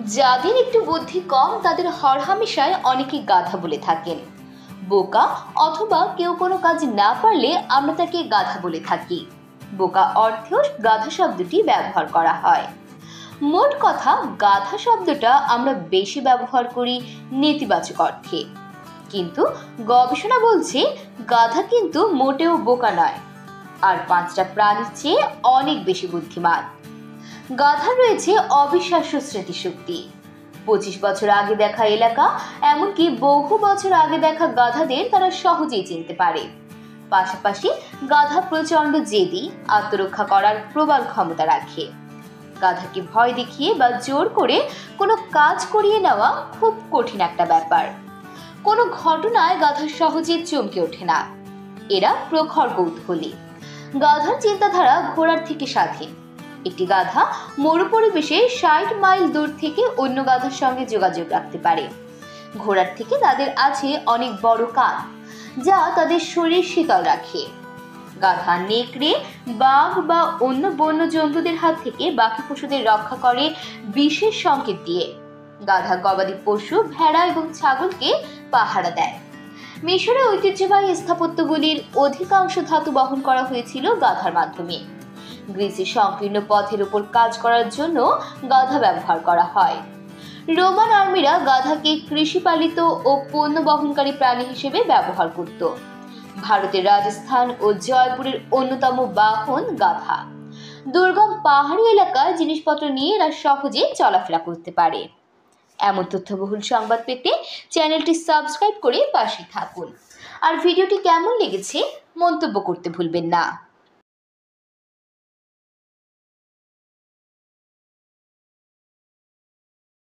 যাদের একটু বুদ্ধি কম তাদের হরহামেশায় অনেকে গাধা বলে থাকেন। বোকা অথবা কেউ কোনো কাজ না পারলে আমরা তাকে গাধা বলে থাকি। বোকা অর্থেও গাধা শব্দটি ব্যবহার করা হয়। মোট কথা, গাধা শব্দটা আমরা বেশি ব্যবহার করি নেতিবাচক অর্থে, কিন্তু গবেষণা বলছে গাধা কিন্তু মোটেও বোকা নয়, আর 5টা প্রাণীর চেয়ে অনেক বেশি বুদ্ধিমান। গাধার রয়েছে অবিশ্বাস্য স্মৃতিশক্তি। 25 বছর আগে দেখা এলাকা, এমনকি বহু বছর আগে দেখা গাধাদের তারা সহজেই চিনতে পারে। পাশাপাশি গাধা প্রচন্ড জেদি, আত্মরক্ষা করার প্রবল ক্ষমতা রাখে। গাধাকে ভয় দেখিয়ে বা জোর করে কোনো কাজ করিয়ে নেওয়া খুব কঠিন একটা ব্যাপার। কোনো ঘটনায় গাধা সহজে চমকে ওঠে না, এরা প্রখর কৌতূহলী। গাধার চিন্তাধারা ঘোড়ার থেকে স্বাধীন। একটি গাধা মরুপরিবেশে 60 মাইল দূর থেকে অন্য গাধার সঙ্গে যোগাযোগ রাখতে পারে। ঘোড়ার থেকে তাদের আছে অনেক বড় কান, যা তাদের শরীর শীতল রাখে। গাধা নেকড়ে, বাঘ বা অন্য বন্য জন্তুদের হাত থেকে বাকি পশুদের রক্ষা করে বিশেষ সংকেত দিয়ে। গাধা গবাদি পশু, ভেড়া এবং ছাগলকে পাহারা দেয়। মিশরে ঐতিহ্যবাহী স্থাপত্যগুলির অধিকাংশ ধাতু বহন করা হয়েছিল গাধার মাধ্যমে। গ্রিসের সংকীর্ণ পথের উপর কাজ করার জন্য গাধা ব্যবহার করা হয়। রোমান আর্মিরা গাধাকে কৃষিপালিত ও পণ্য বহনকারী প্রাণী হিসেবে ব্যবহার করত। ভারতের রাজস্থান ও জয়পুরের অন্যতম বাহন গাধা। দুর্গম পাহাড়ি এলাকায় জিনিসপত্র নিয়ে এরা সহজে চলাফেরা করতে পারে। এমন তথ্যবহুল সংবাদ পেতে চ্যানেলটি সাবস্ক্রাইব করে পাশে থাকুন। আর ভিডিওটি কেমন লেগেছে মন্তব্য করতে ভুলবেন না।